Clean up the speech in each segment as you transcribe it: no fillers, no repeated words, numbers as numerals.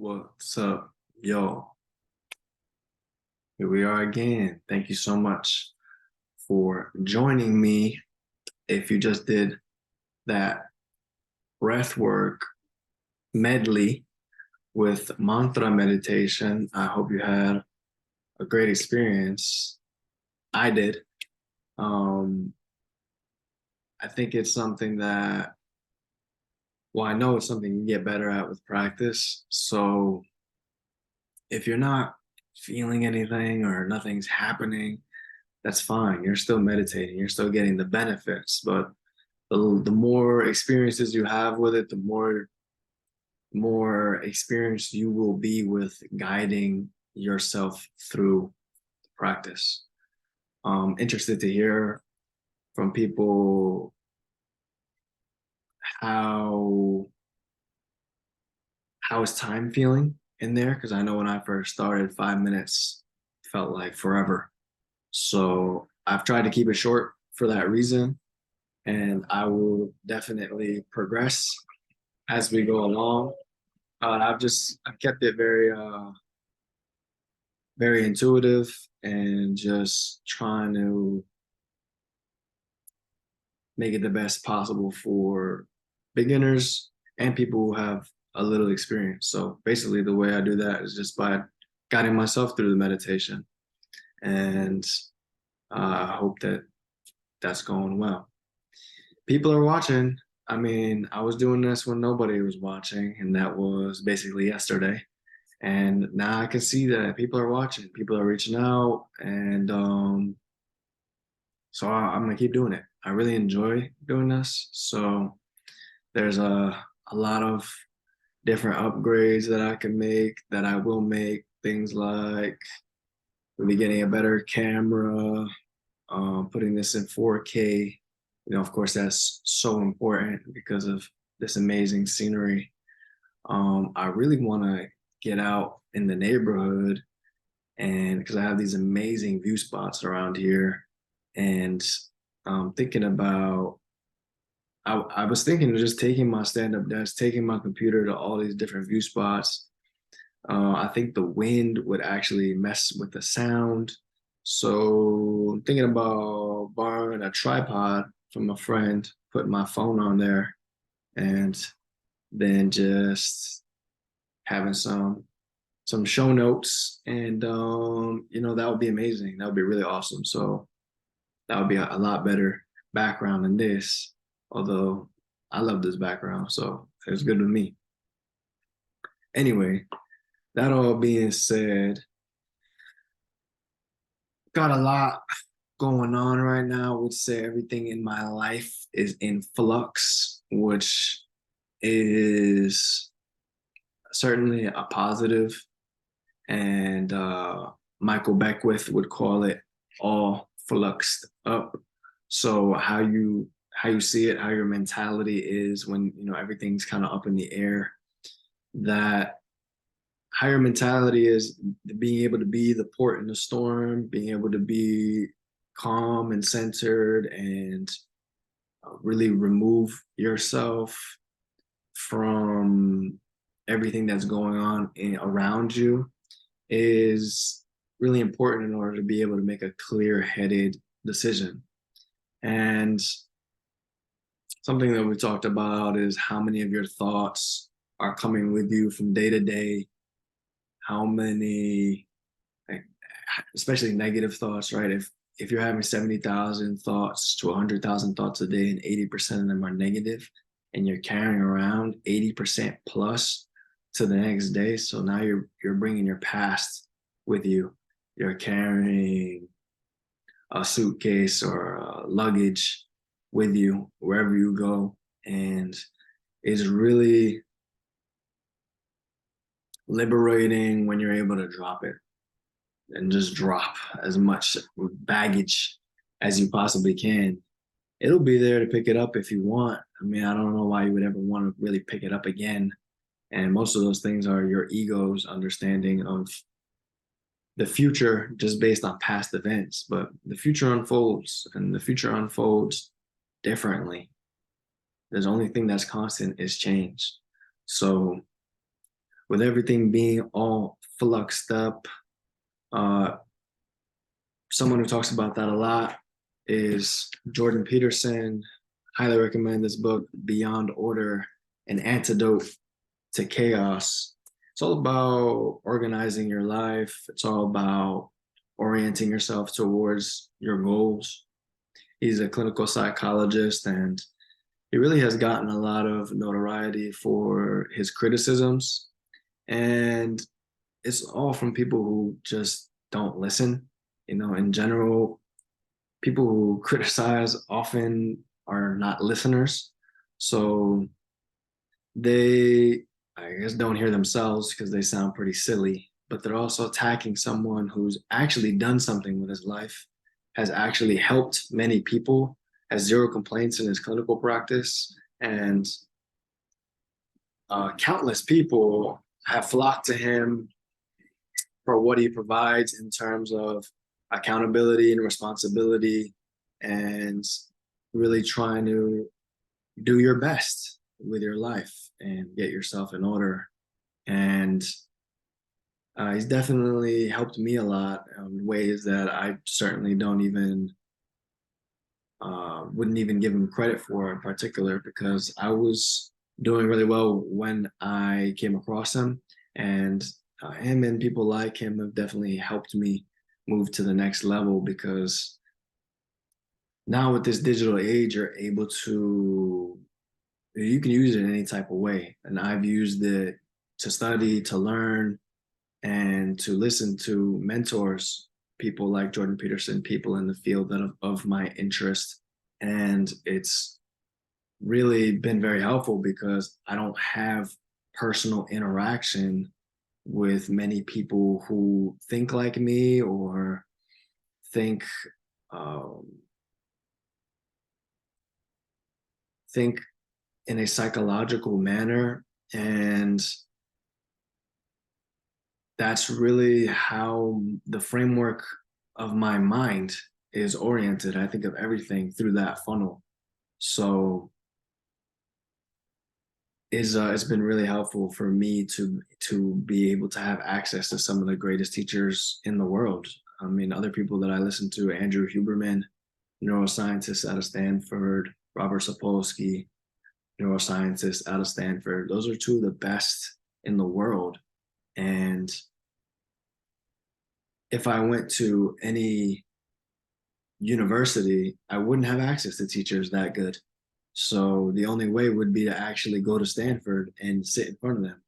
What's up, yo? Here we are again. Thank you so much for joining me. If you just did that breathwork medley with mantra meditation, I hope you had a great experience. I did. Um, I think it's something that, well, I know it's something you get better at with practice. So if you're not feeling anything or nothing's happening, that's fine. You're still meditating. You're still getting the benefits. But the more experiences you have with it, the more experienced you will be with guiding yourself through the practice. Interested to hear from people how how is time feeling in there? Because I know when I first started, 5 minutes felt like forever. So I've tried to keep it short for that reason, and I will definitely progress as we go along. I've kept it very intuitive and just trying to make it the best possible for beginners and people who have a little experience. So basically, the way I do that is just by guiding myself through the meditation, and I hope that that's going well. People are watching. I mean, I was doing this when nobody was watching, and that was basically yesterday. And now I can see that people are watching, people are reaching out, and so I'm gonna keep doing it. I really enjoy doing this. So there's a lot of different upgrades that I can make, that I will make. Things like maybe getting a better camera, putting this in 4K. Of course, that's so important because of this amazing scenery. I really want to get out in the neighborhood, and because I have these amazing view spots around here, and thinking about, I was thinking of just taking my stand-up desk, taking my computer to all these different view spots. I think the wind would actually mess with the sound. So I'm thinking about borrowing a tripod from a friend, putting my phone on there, and then just having some show notes, and that would be amazing. That would be really awesome. So that would be a lot better background than this, although I love this background, so it's good with me. Anyway, that all being said, got a lot going on right now. I would say everything in my life is in flux, which is certainly a positive. And Michael Beckwith would call it all fluxed up. So how you see it, how your mentality is when everything's kind of up in the air, that how your mentality is, being able to be the port in the storm, being able to be calm and centered, and really remove yourself from everything that's going on around you is really important in order to be able to make a clear-headed decision. And something that we talked about is how many of your thoughts are coming with you from day to day, how many, like, especially negative thoughts, right? If you're having 70,000 thoughts to 100,000 thoughts a day, and 80% of them are negative, and you're carrying around 80% plus to the next day, so now you're bringing your past with you. You're carrying a suitcase or luggage with you wherever you go, and it's really liberating when you're able to drop it and just drop as much baggage as you possibly can. It'll be there to pick it up if you want. I mean, I don't know why you would ever want to really pick it up again. And most of those things are your ego's understanding of the future just based on past events. But the future unfolds, and the future unfolds differently. There's only thing that's constant is change. So with everything being all fluxed up, uh, someone who talks about that a lot is Jordan Peterson. Highly recommend this book, Beyond Order, An Antidote to Chaos. It's all about organizing your life. It's all about orienting yourself towards your goals. He's a clinical psychologist, and he really has gotten a lot of notoriety for his criticisms. And it's all from people who just don't listen. In general, people who criticize often are not listeners. So they, I guess, don't hear themselves because they sound pretty silly, but they're also attacking someone who's actually done something with his life, has actually helped many people, has zero complaints in his clinical practice, and countless people have flocked to him for what he provides in terms of accountability and responsibility, and really trying to do your best with your life and get yourself in order. And he's definitely helped me a lot in ways that I certainly don't even wouldn't even give him credit for in particular, because I was doing really well when I came across him, and him and people like him have definitely helped me move to the next level, because now with this digital age, you're able to, you can use it in any type of way. And I've used it to study, to learn, and to listen to mentors, people like Jordan Peterson, people in the field of my interest. And it's really been very helpful because I don't have personal interaction with many people who think like me, or think um, think in a psychological manner. And that's really how the framework of my mind is oriented. I think of everything through that funnel. So it's been really helpful for me to be able to have access to some of the greatest teachers in the world. I mean, other people that I listen to: Andrew Huberman, neuroscientist out of Stanford; Robert Sapolsky, neuroscientist out of Stanford. Those are two of the best in the world. And if I went to any university, I wouldn't have access to teachers that good. So the only way would be to actually go to Stanford and sit in front of them.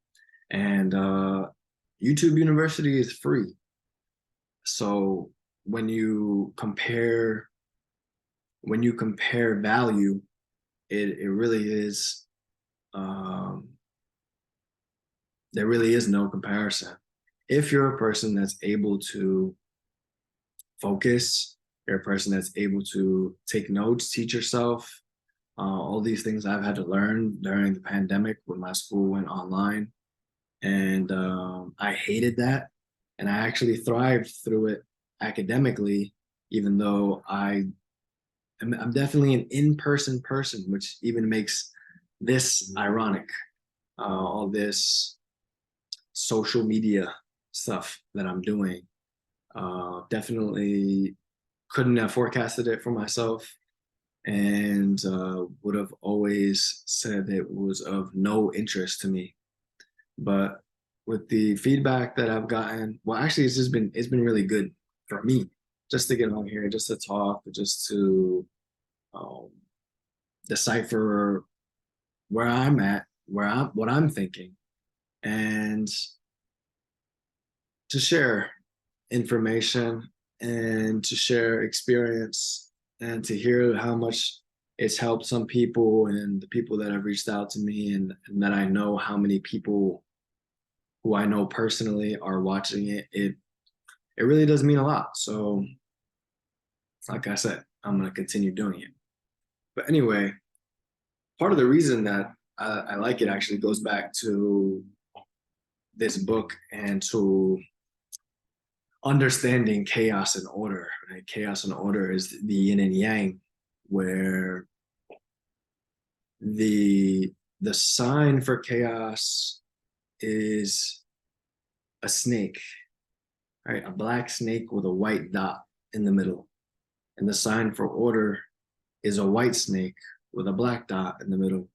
And YouTube University is free. So when you compare value, it really is, there really is no comparison. If you're a person that's able to focus, you're a person that's able to take notes, teach yourself, all these things I've had to learn during the pandemic when my school went online. And I hated that. And I actually thrived through it academically, even though I'm definitely an in-person person, which even makes this ironic. All this social media stuff that I'm doing, definitely couldn't have forecasted it for myself, and would have always said it was of no interest to me. But with the feedback that I've gotten, well, actually, it's been really good for me just to get on here, just to talk, just to um, decipher where I'm at, what I'm thinking, and to share information, and to share experience, and to hear how much it's helped some people, and the people that have reached out to me, and that I know how many people who I know personally are watching it. It really does mean a lot. So like I said, I'm going to continue doing it. But anyway, part of the reason that I like it actually goes back to this book and to understanding chaos and order. Right? Chaos and order is the yin and yang, where the sign for chaos is a snake, right? A black snake with a white dot in the middle. And the sign for order is a white snake with a black dot in the middle.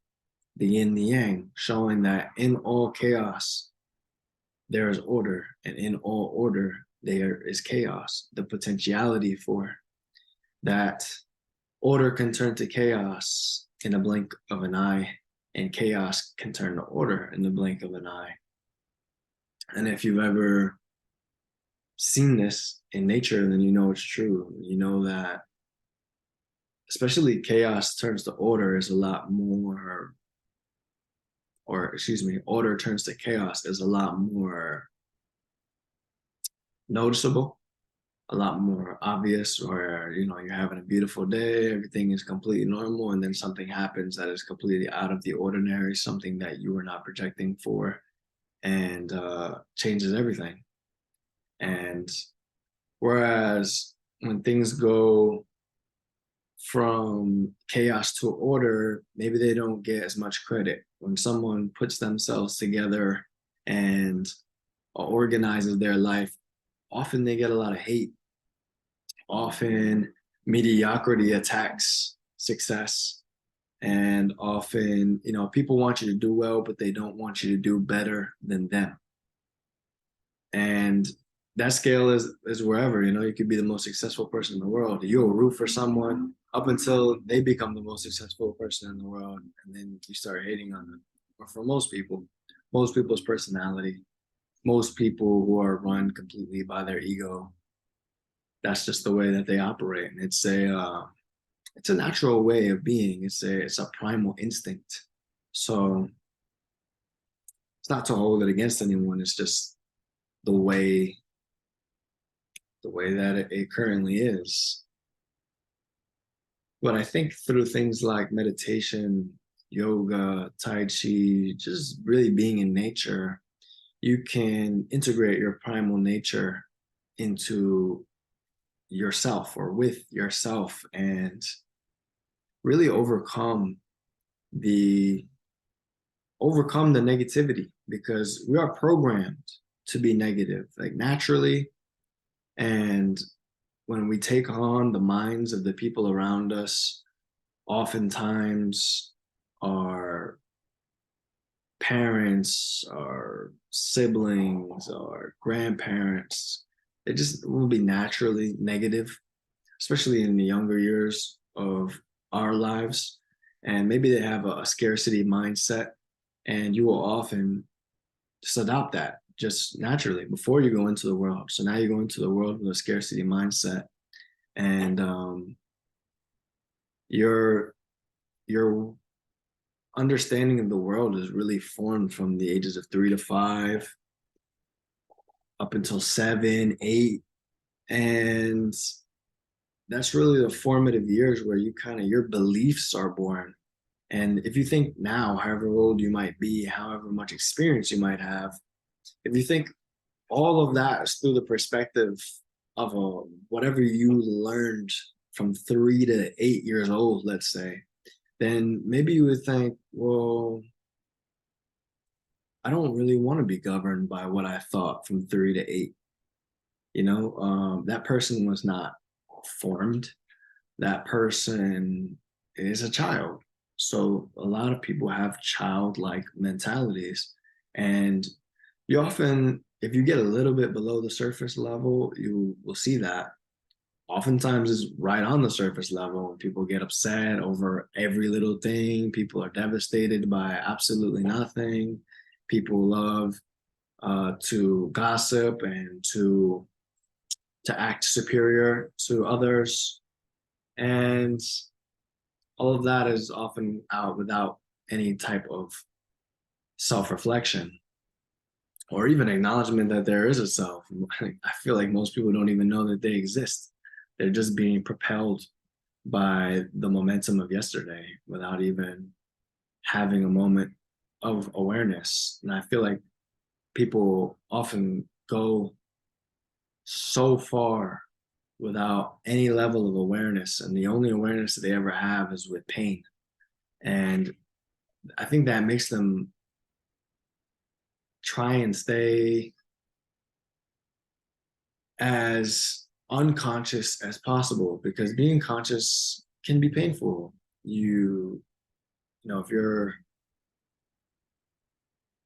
The yin, the yang, showing that in all chaos, there is order, and in all order, there is chaos. The potentiality for that order can turn to chaos in a blink of an eye, and chaos can turn to order in the blink of an eye. And if you've ever seen this in nature, then you know it's true. You know that especially chaos turns to order is a lot more, or excuse me, order turns to chaos is a lot more noticeable, a lot more obvious, where you're having a beautiful day, everything is completely normal, and then something happens that is completely out of the ordinary, something that you were not projecting for, and changes everything. And whereas when things go from chaos to order, maybe they don't get as much credit. When someone puts themselves together and organizes their life, often they get a lot of hate. Often mediocrity attacks success. And often, people want you to do well, but they don't want you to do better than them. And that scale is wherever. You could be the most successful person in the world. You'll root for someone up until they become the most successful person in the world, and then you start hating on them. Or for most people's personality, most people who are run completely by their ego, that's just the way that they operate. And it's a natural way of being. It's a primal instinct. So it's not to hold it against anyone. It's just the way that it currently is. But I think through things like meditation, yoga, tai chi, just really being in nature, you can integrate your primal nature into yourself or with yourself and really overcome the negativity, because we are programmed to be negative, like naturally. And when we take on the minds of the people around us, oftentimes our parents, our siblings, our grandparents, they just will be naturally negative, especially in the younger years of our lives. And maybe they have a scarcity mindset, and you will often just adopt that just naturally before you go into the world. So now you go into the world with a scarcity mindset, and your understanding of the world is really formed from the ages of 3 to 5 up until 7, 8, and that's really the formative years where your beliefs are born. And if you think now, however old you might be, however much experience you might have, if you think all of that is through the perspective of whatever you learned from 3 to 8 years old, let's say, then maybe you would think, well, I don't really want to be governed by what I thought from 3 to 8. That person was not formed. That person is a child. So a lot of people have childlike mentalities. And you often, if you get a little bit below the surface level, you will see that. Oftentimes it's right on the surface level, when people get upset over every little thing. People are devastated by absolutely nothing. People love to gossip and to act superior to others. And all of that is often out without any type of self-reflection or even acknowledgement that there is a self. I feel like most people don't even know that they exist. They're just being propelled by the momentum of yesterday without even having a moment of awareness. And I feel like people often go so far without any level of awareness, and the only awareness that they ever have is with pain. And I think that makes them try and stay as unconscious as possible, because being conscious can be painful. If you're,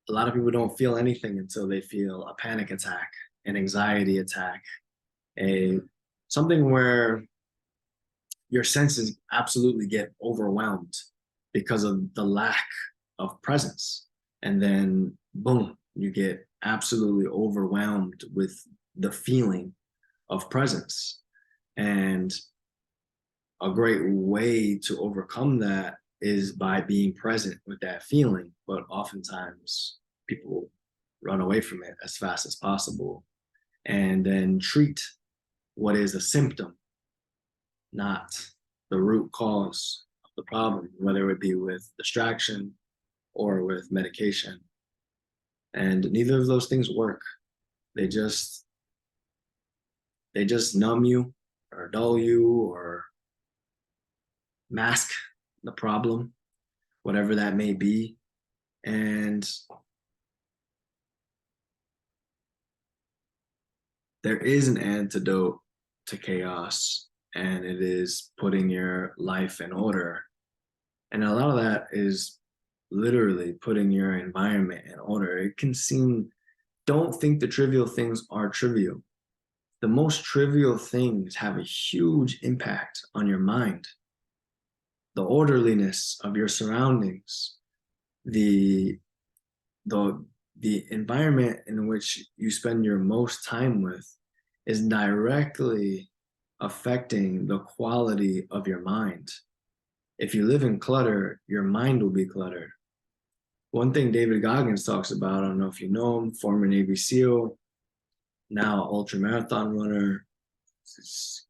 a lot of people don't feel anything until they feel a panic attack, an anxiety attack, a something where your senses absolutely get overwhelmed because of the lack of presence. And then, boom, you get absolutely overwhelmed with the feeling of presence. And a great way to overcome that is by being present with that feeling. But oftentimes, people run away from it as fast as possible and then treat what is a symptom, not the root cause of the problem, whether it be with distraction or with medication. And neither of those things work. They just numb you or dull you or mask the problem, whatever that may be. And there is an antidote to chaos, and it is putting your life in order. And a lot of that is literally putting your environment in order. It can seem, don't think the trivial things are trivial. The most trivial things have a huge impact on your mind. The orderliness of your surroundings, the the the environment in which you spend your most time with is directly affecting the quality of your mind. If you live in clutter, your mind will be cluttered. One thing David Goggins talks about, I don't know if you know him, former Navy SEAL, now ultra marathon runner, just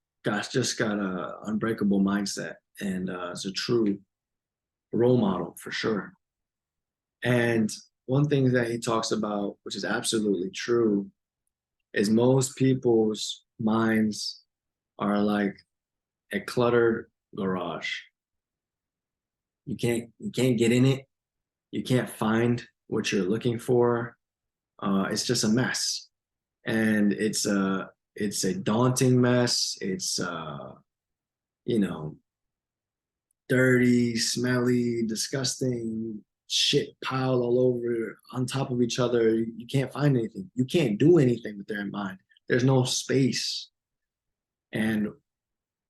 got a unbreakable mindset, and it's a true role model for sure. And one thing that he talks about, which is absolutely true, is most people's minds are like a cluttered garage. You can't get in it. You can't find what you're looking for. It's just a mess, and it's a daunting mess. It's you know dirty, smelly, disgusting shit piled all over on top of each other. You can't find anything. You can't do anything with their mind. There's no space. And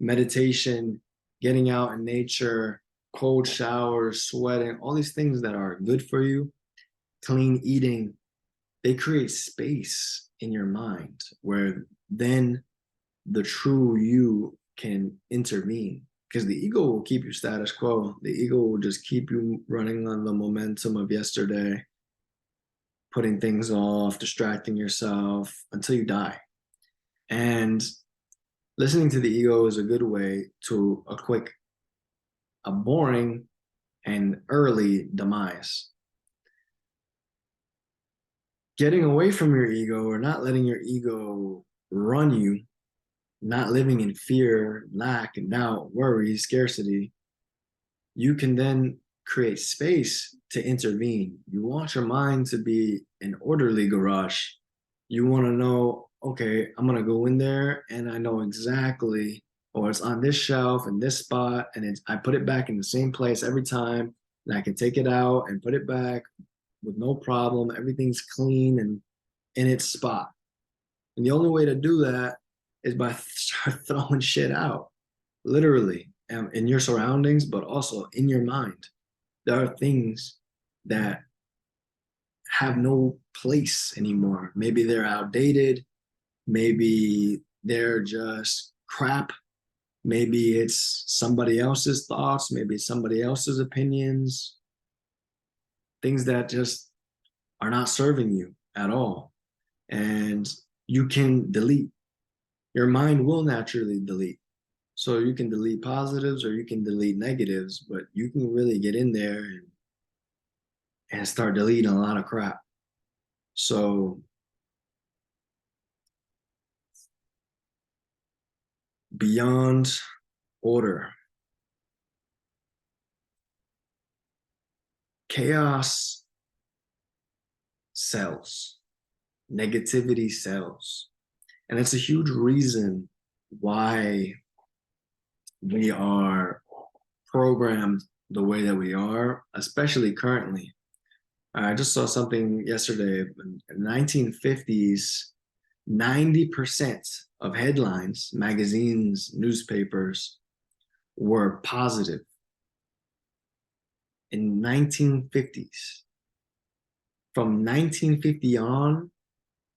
meditation, getting out in nature, cold showers, sweating, all these things that are good for you, clean eating, they create space in your mind where then the true you can intervene, because the ego will keep you status quo. The ego will just keep you running on the momentum of yesterday, putting things off, distracting yourself until you die. And listening to the ego is a good way to a boring and early demise. Getting away from your ego, or not letting your ego run you, not living in fear, lack, and doubt, worry, scarcity, you can then create space to intervene. You want your mind to be an orderly garage. You want to know, okay, I'm going to go in there and I know exactly, or it's on this shelf in this spot, and I put it back in the same place every time, and I can take it out and put it back with no problem. Everything's clean and in its spot. And the only way to do that is by start throwing shit out, literally, in your surroundings, but also in your mind. There are things that have no place anymore. Maybe they're outdated. Maybe they're just crap. Maybe it's somebody else's thoughts. Maybe it's somebody else's opinions. Things that just are not serving you at all. And you can delete. Your mind will naturally delete. So you can delete positives or you can delete negatives, but you can really get in there and start deleting a lot of crap. So beyond order, chaos sells, negativity sells. And it's a huge reason why we are programmed the way that we are, especially currently. I just saw something yesterday. In the 1950s, 90% of headlines, magazines, newspapers were positive. In 1950s, from 1950 on,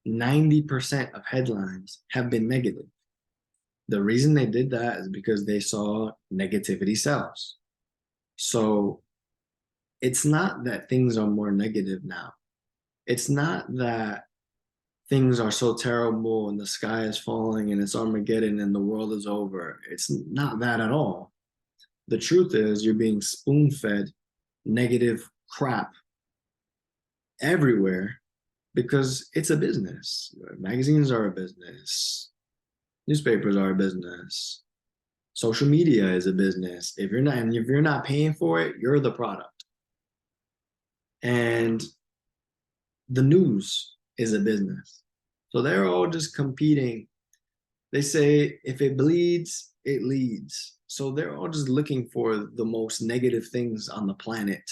90% of headlines have been negative. The reason they did that is because they saw negativity sells. So it's not that things are more negative now. It's not that things are so terrible and the sky is falling and it's Armageddon and the world is over. It's not that at all. The truth is, you're being spoon fed negative crap everywhere because it's a business. Magazines are a business, newspapers are a business, social media is a business. If you're not paying for it, you're the product. And the news is a business. So they're all just competing. They say if it bleeds, it leads. So they're all just looking for the most negative things on the planet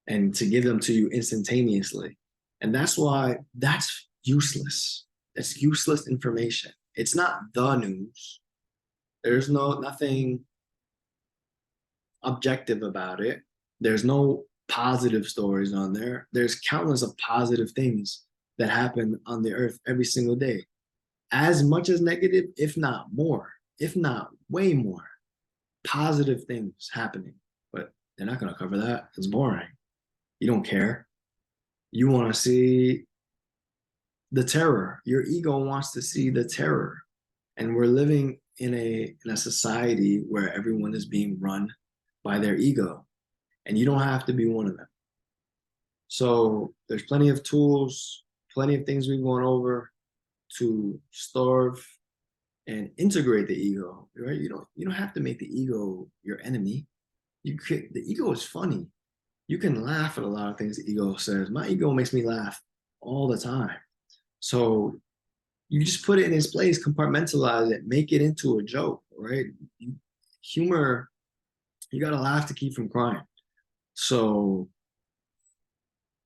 and to give them to you instantaneously. And that's why that's useless. It's useless information. It's not the news. There's nothing objective about it. There's no positive stories on there. There's countless of positive things that happen on the earth every single day. As much as negative, if not more, if not way more, positive things happening. But they're not going to cover that. It's boring. You don't care. You want to see the terror. Your ego wants to see the terror. And we're living in a society where everyone is being run by their ego. And you don't have to be one of them. So there's plenty of tools, plenty of things we've gone over to starve and integrate the ego, right? You don't have to make the ego your enemy. The ego is funny. You can laugh at a lot of things the ego says. My ego makes me laugh all the time. So you just put it in its place, compartmentalize it, make it into a joke, right? Humor, you got to laugh to keep from crying. So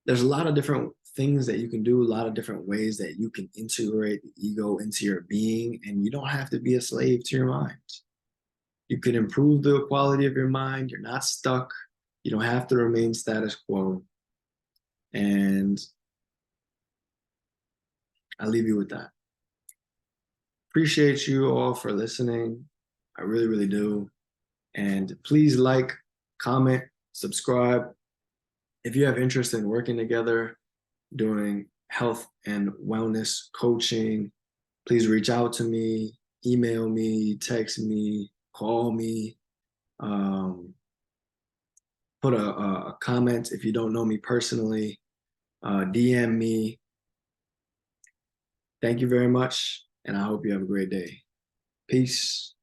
there's a lot of different things that you can do, a lot of different ways that you can integrate the ego into your being, and you don't have to be a slave to your mind. You can improve the quality of your mind. You're not stuck. You don't have to remain status quo. And I'll leave you with that. Appreciate you all for listening. I really, really do. And please like, comment, subscribe. If you have interest in working together, doing health and wellness coaching, please reach out to me, email me, text me, call me, put a comment if you don't know me personally, DM me. Thank you very much, and I hope you have a great day. Peace.